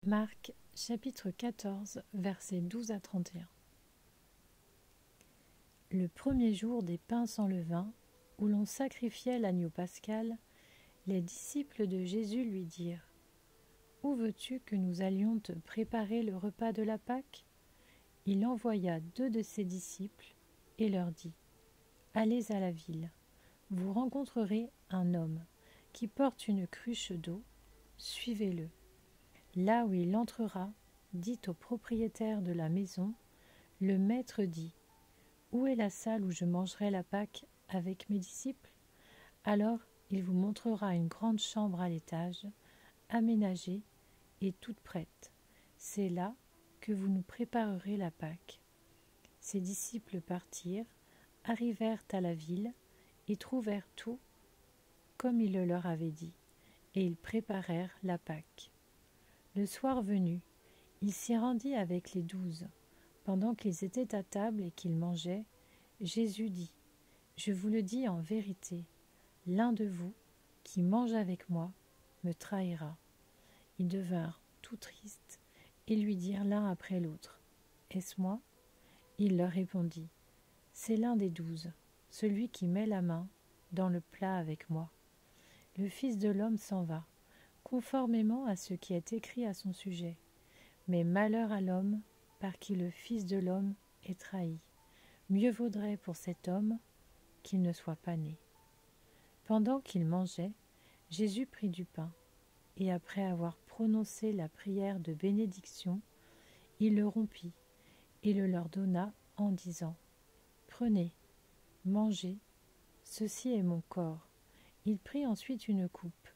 Marc, chapitre 14, versets 12 à 31. Le premier jour des pains sans levain, où l'on sacrifiait l'agneau pascal, les disciples de Jésus lui dirent : « Où veux-tu que nous allions te préparer le repas de la Pâque ?» Il envoya 2 de ses disciples et leur dit : « Allez à la ville, vous rencontrerez un homme qui porte une cruche d'eau, suivez-le. Là où il entrera, dites au propriétaire de la maison : le maître dit : où est la salle où je mangerai la Pâque avec mes disciples ? Alors il vous montrera une grande chambre à l'étage, aménagée et toute prête. C'est là que vous nous préparerez la Pâque. Ses disciples partirent, arrivèrent à la ville et trouvèrent tout comme il le leur avait dit, et ils préparèrent la Pâque. Le soir venu, il s'y rendit avec les 12. Pendant qu'ils étaient à table et qu'ils mangeaient, Jésus dit : « Je vous le dis en vérité, l'un de vous, qui mange avec moi, me trahira. » Ils devinrent tout tristes et lui dirent l'un après l'autre : « Est-ce moi ?» Il leur répondit : « C'est l'un des 12, celui qui met la main dans le plat avec moi. Le Fils de l'homme s'en va, conformément à ce qui est écrit à son sujet. Mais malheur à l'homme par qui le Fils de l'homme est trahi. Mieux vaudrait pour cet homme qu'il ne soit pas né. » Pendant qu'ils mangeaient, Jésus prit du pain, et après avoir prononcé la prière de bénédiction, il le rompit et le leur donna en disant : « Prenez, mangez, ceci est mon corps. » Il prit ensuite une coupe,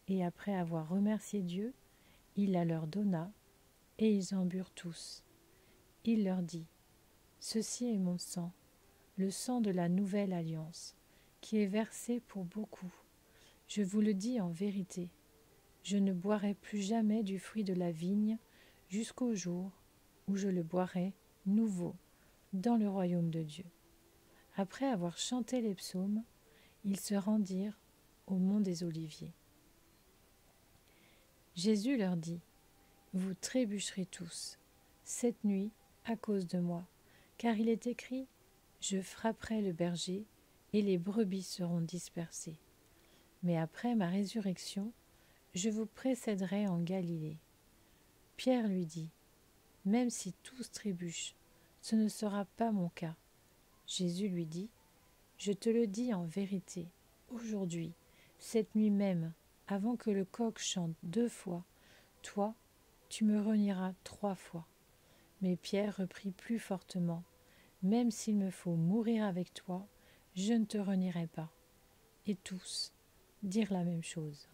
et après avoir remercié Dieu, il la leur donna, et ils en burent tous. Il leur dit : « Ceci est mon sang, le sang de la nouvelle alliance, qui est versé pour beaucoup. Je vous le dis en vérité, je ne boirai plus jamais du fruit de la vigne jusqu'au jour où je le boirai nouveau dans le royaume de Dieu. » Après avoir chanté les psaumes, ils se rendirent au mont des Oliviers. Jésus leur dit : « Vous trébucherez tous, cette nuit, à cause de moi, car il est écrit : je frapperai le berger, et les brebis seront dispersées. Mais après ma résurrection, je vous précéderai en Galilée. » Pierre lui dit : « Même si tous trébuchent, ce ne sera pas mon cas. » Jésus lui dit : « Je te le dis en vérité, aujourd'hui, cette nuit même, avant que le coq chante 2 fois, toi, tu me renieras 3 fois. » Mais Pierre reprit plus fortement : « Même s'il me faut mourir avec toi, je ne te renierai pas. » Et tous dirent la même chose.